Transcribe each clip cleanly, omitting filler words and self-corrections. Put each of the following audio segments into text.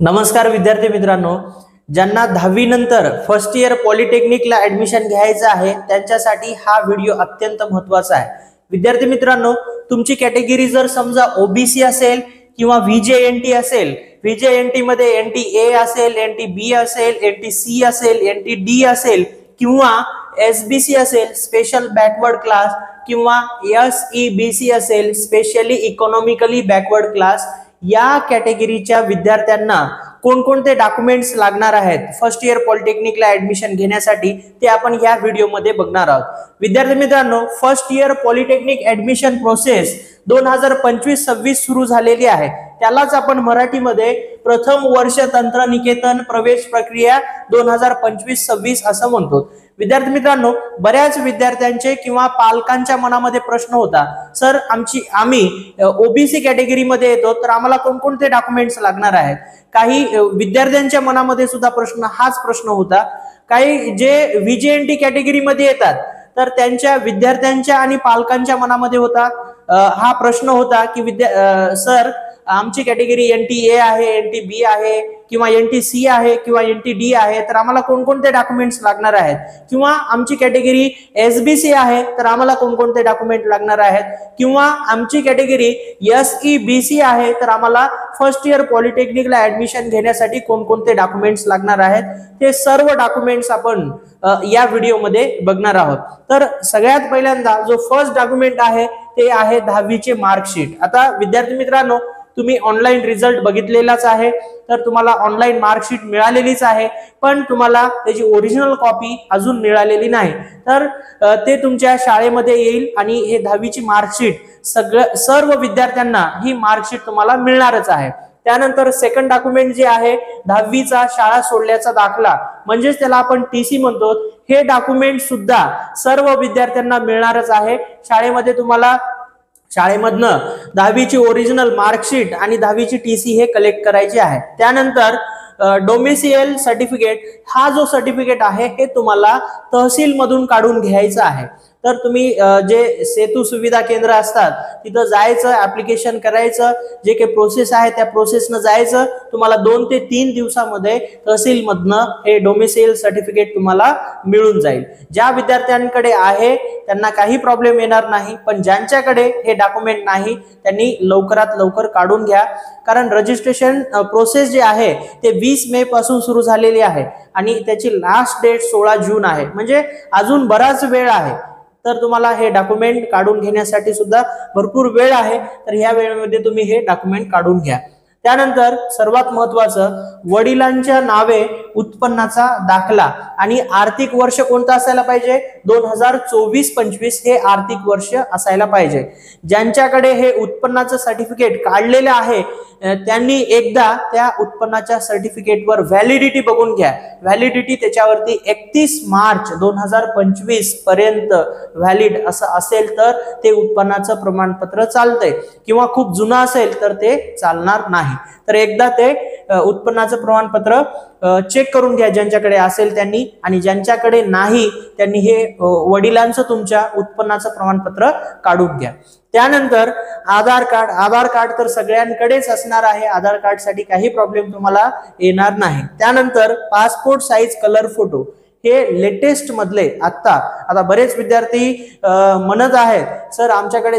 नमस्कार विद्यार्थी मित्रांनो, ज्यांना 10वी नंतर फर्स्ट इयर पॉलिटेक्निकला ऍडमिशन घ्यायचं आहे त्यांच्यासाठी हा व्हिडिओ अत्यंत महत्त्वाचा आहे। विद्यार्थी मित्रांनो, तुमची कॅटेगरी जर समजा ओबीसी असेल किंवा व्हीजेएनटी असेल, व्हीजेएनटी मध्ये एनटी ए असेल, एनटी बी असेल, एनटी सी असेल, एनटी डी असेल किंवा एसबीसी असेल स्पेशल बॅकवर्ड क्लास किंवा एसईबीसी असेल स्पेशली इकॉनॉमिकली बॅकवर्ड क्लास, या कॅटेगरीच्या विद्यार्थ्यांना कोणकोणते डॉक्युमेंट्स लागणार आहेत फर्स्ट इयर पॉलिटेक्निकला ऍडमिशन घेण्यासाठी ते आपण या व्हिडिओमध्ये बघणार आहोत। विद्यार्थी मित्रांनो, first year polytechnic admission process 2025-26 सुरू झालेली आहे। त्यालाच आपण मराठीमध्ये प्रथम वर्ष तंत्रनिकेतन प्रवेश प्रक्रिया 2025-26 असं म्हणतो। विद्यार्थी मित्रांनो, बऱ्याच विद्यार्थ्यांचे किंवा पालकांच्या मनामध्ये प्रश्न होता, सर आम्ही ओबीसी कॅटेगरी मध्ये येतो तर आम्हाला कोणकोणते डॉक्युमेंट्स लागणार आहेत। काही विद्यार्थ्यांच्या मनामध्ये सुद्धा हाच प्रश्न होता। काही जे व्हीजेएनटी कॅटेगरी मध्ये येतात तर त्यांच्या विद्यार्थ्यांच्या आणि पालकांच्या मनामध्ये होता हा प्रश्न होता की सर आमची कॅटेगरी एनटी ए आहे, एनटी बी आहे किंवा एनटी सी आहे किंवा एनटी डी आहे तर आम्हाला कोणकोणते डॉक्युमेंट्स लागणार आहेत, किंवा आमची कॅटेगरी एसबीसी आहे तर आम्हाला कोणकोणते डॉक्युमेंट लागणार आहेत, किंवा आमची कॅटेगरी एसईबीसी आहे तर आम्हाला फर्स्ट इयर पॉलिटेक्निकला ऍडमिशन घेण्यासाठी कोणकोणते डॉक्युमेंट्स लागणार आहेत। ते सर्व डॉक्युमेंट्स आपण या व्हिडिओमध्ये बघणार आहोत। तर सगळ्यात पहिल्यांदा जो फर्स्ट डॉक्युमेंट आहे ते आहे 10वीचे मार्कशीट। आता विद्यार्थी मित्रांनो, तुम्ही ऑनलाईन रिझल्ट बघितलेलाच आहे तर तुम्हाला ऑनलाईन मार्कशीट मिळालेलीच आहे, पण तुम्हाला त्याची ओरिजिनल कॉपी अजून मिळालेली नाही। तर ते तुमच्या शाळेमध्ये येईल आणि हे 10वीची मार्कशीट सर्व विद्यार्थ्यांना ही मार्कशीट तुम्हाला मिळणारच आहे। त्यानंतर सेकंड डॉक्युमेंट जे आहे 10वीचा शाळा सोडल्याचा दाखला, म्हणजेच त्याला आपण टीसी म्हणतो, हे डॉक्युमेंट सुद्धा सर्व विद्यार्थ्यांना मिळणारच आहे। शाळेमधनं 10वीची ओरिजिनल मार्कशीट आणि 10वीची टीसी हे कलेक्ट करायचे आहे। त्यानंतर डोमिसियल सर्टिफिकेट, हा जो सर्टिफिकेट आहे हे तुम्हाला तहसील मधून काढून घ्यायचं आहे। तर तुम्ही जे सेतू सुविधा केंद्र असतात तिथं जायचं, ऍप्लिकेशन करायचं, जे काही प्रोसेस आहे त्या प्रोसेसनं जायचं। तुम्हाला 2 ते 3 दिवसामध्ये तहसील मधनं हे डोमिसियल सर्टिफिकेट तुम्हाला मिळून जाईल। ज्या विद्यार्थ्यांकडे आहे त्यांना काही प्रॉब्लेम येणार नाही, पण ज्यांच्याकडे हे डॉक्युमेंट नाही त्यांनी लवकरात लवकर काढून घ्या, कारण रजिस्ट्रेशन प्रोसेस जे आहे ते 20 मे पासून सुरू झालेली आहे आणि त्याची लास्ट डेट 16 जून आहे, म्हणजे अजून बराच वेळ आहे। तर तुम्हाला हे डॉक्युमेंट काढून घेण्यासाठी सुद्धा भरपूर वेळ आहे, तर ह्या वेळेमध्ये तुम्ही हे डॉक्युमेंट काढून घ्या। त्यानंतर सर्वात महत्त्वाचं, वडिलांच्या नावे उत्पन्नाचा दाखला आणि आर्थिक वर्ष कोणता असायला पाहिजे, 2024-25 हे आर्थिक वर्ष असायला पाहिजे। ज्यांच्याकडे हे उत्पन्नाचं सर्टिफिकेट काढलेलं आहे त्यांनी एकदा त्या उत्पन्नाच्या सर्टिफिकेटवर व्हॅलिडिटी बघून घ्या। व्हॅलिडिटी त्याच्यावरती 31 मार्च 2025 पर्यंत व्हॅलिड असं असेल तर ते उत्पन्नाचं प्रमाणपत्र चालतंय, किंवा खूप जुनं असेल तर ते चालणार नाही। तर एकदा ते उत्पन्नाचं प्रमाणपत्र चेक करून घ्या ज्यांच्याकडे असेल त्यांनी, आणि ज्यांच्याकडे नाही त्यांनी हे वडिलांचं तुमच्या उत्पन्नाचं प्रमाणपत्र काढून घ्या। त्यानंतर आधार कार्ड तर सगळ्यांकडेच असणार आहे, आधार कार्ड साठी काही प्रॉब्लेम तुम्हाला येणार नाही। त्यानंतर पासपोर्ट साईज कलर फोटो, हे लेटेस्ट मधले आता बरेच विद्यार्थी म्हणत आहेत, सर आमच्याकडे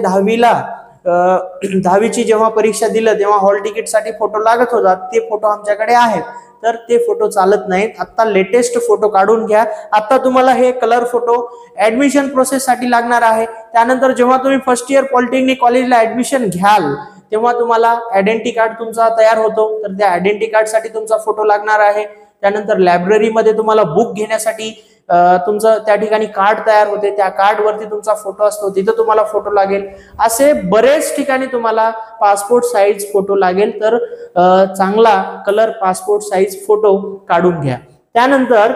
10वीची जेव्हा परीक्षा दिलं तेव्हा हॉल तिकीट साठी फोटो लागत होता, ते फोटो आमच्याकडे आहेत, तर ते फोटो चालत नाहीत। आता लेटेस्ट फोटो काढून घ्या। आता तुम्हाला हे कलर फोटो ऍडमिशन प्रोसेस साठी लागणार आहे। त्यानंतर जेव्हा तुम्ही फर्स्ट इयर पॉलिटेक्निक कॉलेजला ऍडमिशन घ्याल तेव्हा तुम्हाला आयडेंटिटी कार्ड तुमचा तयार होतो, तर त्या आयडेंटिटी कार्ड साठी तुमचा फोटो लागणार आहे। त्यानंतर लायब्ररीमध्ये तुम्हाला बुक घेण्यासाठी तुमचं त्या ठिकाणी कार्ड तयार होते, त्या कार्ड वरती तुमचा फोटो असतो, तिथं तुम्हाला फोटो लागेल। असे बरेच ठिकाणी तुम्हाला पासपोर्ट साईज फोटो लागेल, तर चांगला कलर पासपोर्ट साईज फोटो काढून घ्या। त्यानंतर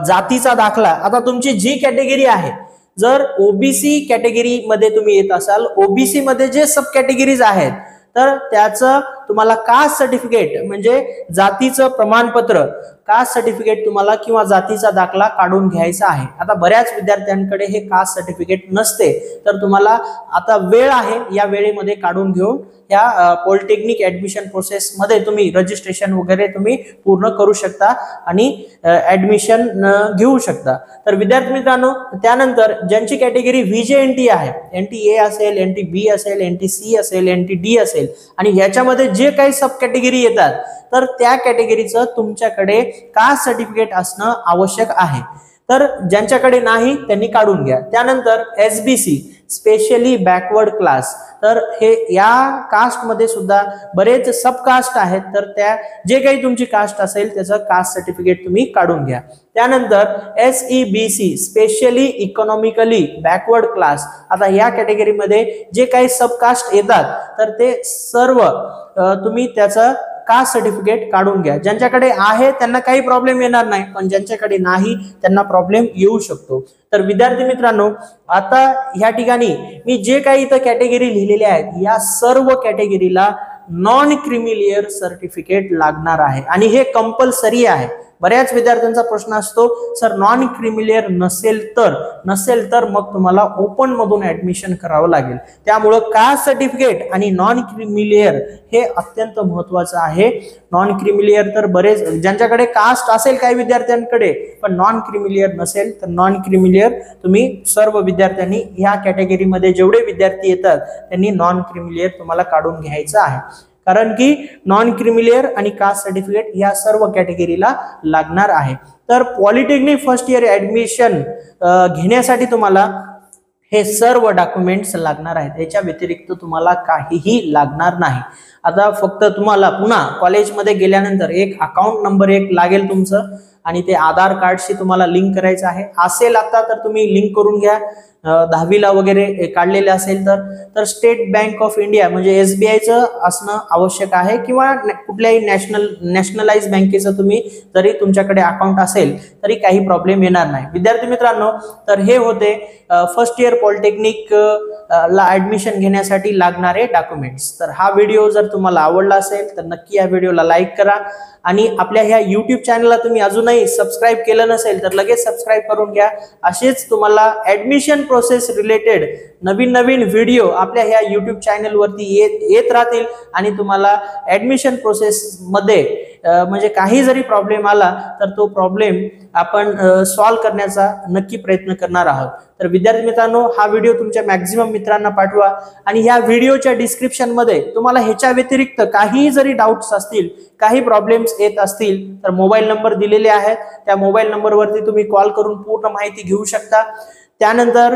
जातीचा दाखला, आता तुमची जी कॅटेगरी आहे, जर ओबीसी कॅटेगरी मध्ये तुम्ही येत असाल, ओबीसी मध्ये जे सब कॅटेगरीज आहेत तर त्याचं तुम्हाला कास्ट सर्टिफिकेट म्हणजे जातीचं प्रमाणपत्र, कास्ट सर्टिफिकेट तुम्हाला किंवा जातीचा दाखला काढून घ्यायचा आहे. आता बऱ्याच विद्यार्थ्यांकडे हे कास्ट सर्टिफिकेट नसते, तर तुम्हाला आता वेळ आहे, या वेळेमध्ये काढून घेऊन या पॉलिटेक्निक ऍडमिशन प्रोसेस मध्ये तुम्ही रजिस्ट्रेशन वगैरे तुम्ही पूर्ण करू शकता आणि ऍडमिशन घेऊ शकता. तर विद्यार्थी मित्रांनो, त्यानंतर ज्यांची कॅटेगरी VJNT आहे, NT A असेल, NT B असेल, NT C असेल, NT D असेल आणि याच्यामध्ये जे काही सब कॅटेगरी येतात, तर त्या कॅटेगरीचं तुमच्याकडे कास्ट सर्टिफिकेट असणं आवश्यक आहे. तर ज्यांच्याकडे नाही त्यांनी काढून घ्या. त्यानंतर SBC स्पेशली बॅकवर्ड क्लास, तर हे या कास्ट मध्ये सुद्धा बरेच सब कास्ट आहेत, तर त्या जे काही तुमची कास्ट असेल त्याचं कास्ट सर्टिफिकेट तुम्ही काढून घ्या. त्यानंतर SEBC specially economically backward class, आता या कॅटेगरीमध्ये जे काही सब कास्ट येतात तर ते सर्व तुम्ही त्याचं कास्ट सर्टिफिकेट काढून घ्या. ज्यांच्याकडे आहे त्यांना काही प्रॉब्लेम येणार नाही, पण ज्यांच्याकडे नाही त्यांना प्रॉब्लेम येऊ शकतो. तर विद्यार्थी मित्रांनो, आता ह्या ठिकाणी मी जे काही इथं कॅटेगरी लिहिलेल्या आहेत या सर्व कॅटेगरीला नॉन क्रिमिलियर सर्टिफिकेट लागणार आहे आणि हे कंपल्सरी आहे. बऱ्याच विद्यार्थ्यांचा प्रश्न असतो, सर नॉन क्रिमिलियर नसेल तर मग तुम्हाला ओपन मधून ऍडमिशन करावं लागेल. त्यामुळं कास्ट सर्टिफिकेट आणि नॉन क्रिमिलियर हे अत्यंत महत्वाचं आहे. नॉन क्रिमिलियर तर बरेच ज्यांच्याकडे कास्ट असेल काही विद्यार्थ्यांकडे, पण नॉन क्रिमिलियर नसेल तर नॉन क्रिमिलियर तुम्ही सर्व विद्यार्थ्यांनी ह्या कॅटेगरीमध्ये जेवढे विद्यार्थी येतात त्यांनी नॉन क्रिमिलियर तुम्हाला काढून घ्यायचं आहे. कारण की नॉन क्रिमिलियर आणि कास्ट सर्टिफिकेट या सर्व कॅटेगरीला लागणार आहे. तर पॉलिटेक्निक फर्स्ट इयर ऍडमिशन घेण्यासाठी तुम्हाला हे सर्व डॉक्युमेंट्स लागणार आहेत. याच्या व्यतिरिक्त तुम्हाला काहीही लागणार नाही. आता फक्त तुम्हाला पुन्हा कॉलेजमध्ये गेल्यानंतर एक अकाउंट नंबर एक लागेल तुमचं आणि ते आधार कार्डशी तुम्हाला लिंक करायचं आहे. असेल आता तर तुम्ही लिंक करून घ्या. 10वीला वगैरे काढलेले असेल तर स्टेट बँक ऑफ इंडिया म्हणजे SBIचं असणं आवश्यक आहे किंवा कुठल्याही नॅशनलाइज बँकेचं तुम्ही जरी तुमच्याकडे अकाउंट असेल तरी काही प्रॉब्लेम येणार नाही. विद्यार्थी मित्रांनो, तर हे होते फर्स्ट इयर पॉलिटेक्निक ला ऍडमिशन घेण्यासाठी लागणारे डॉक्युमेंट्स. तर हा व्हिडिओ जर तुम्हाला आवडला असेल तर नक्की या व्हिडिओला लाईक करा आणि आपल्या ह्या YouTube चॅनलला तुम्ही अजूनही सबस्क्राईब केलं नसेल तर लगेच सबस्क्राईब करून घ्या. असेच तुम्हाला ऍडमिशन प्रोसेस रिलेटेड नवीन व्हिडिओ आपल्या ह्या YouTube चॅनल वरती येत राहतील आणि तुम्हाला ऍडमिशन प्रोसेस मध्ये म्हणजे काही जरी प्रॉब्लेम आला तर तो प्रॉब्लेम आपण सॉल्व्ह करण्याचा नक्की प्रयत्न करणार आहोत. तर विद्यार्थी मित्रांनो, हा व्हिडिओ तुमच्या मॅक्झिमम मित्रांना पाठवा आणि ह्या व्हिडिओच्या डिस्क्रिप्शन मध्ये तुम्हाला ह्याच्या व्यतिरिक्त काही जरी डाऊट्स असतील, काही प्रॉब्लेम्स येत असतील तर मोबाईल नंबर दिलेले आहेत. त्या मोबाईल नंबरवरती तुम्ही कॉल करून पूर्ण माहिती घेऊ शकता. त्यानंतर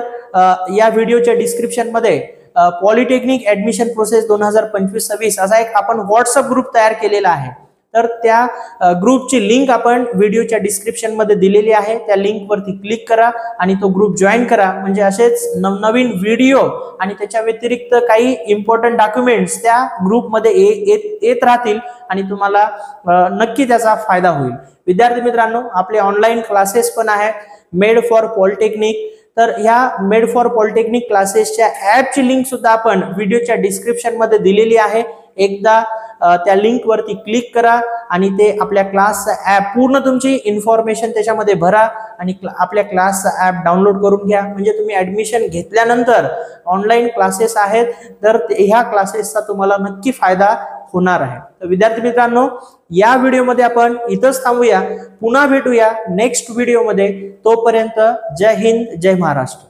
या व्हिडिओच्या डिस्क्रिप्शन मध्ये पॉलिटेक्निक ऍडमिशन प्रोसेस 2025-26 असा एक आपण व्हॉट्सअप ग्रुप तयार केलेला आहे. तर त्या ग्रुपची लिंक आपण व्हिडिओच्या डिस्क्रिप्शन मध्ये दिलेली आहे. त्या लिंक वरती क्लिक करा आणि तो ग्रुप जॉईन करा. म्हणजे असेच नवनवीन व्हिडिओ आणि त्याच्या व्यतिरिक्त काही इम्पॉर्टंट डॉक्युमेंट्स त्या ग्रुपमध्ये येत राहतील आणि तुम्हाला नक्की त्याचा फायदा होईल. विद्यार्थी मित्रांनो, आपले ऑनलाईन क्लासेस पण आहेत मेड फॉर पॉलिटेक्निक. तर ह्या मेड फॉर पॉलिटेक्निक क्लासेसच्या ऍपची लिंक सुद्धा आपण व्हिडिओच्या डिस्क्रिप्शन मध्ये दिलेली आहे. एकदा त्या लिंक वरती क्लिक करा आणि ते आपल्या क्लासचा ऍप पूर्ण तुमची इन्फॉर्मेशन त्याच्यामध्ये भरा आणि आपल्या क्लासचा ऍप डाउनलोड करून घ्या. म्हणजे तुम्ही ऍडमिशन घेतल्यानंतर ऑनलाईन क्लासेस आहेत तर ह्या क्लासेसचा तुम्हाला नक्की फायदा होणार आहे. तर विद्यार्थी मित्रांनो, या व्हिडिओमध्ये आपण इथंच थांबूया. पुन्हा भेटूया नेक्स्ट व्हिडिओमध्ये. तोपर्यंत जय हिंद, जय महाराष्ट्र.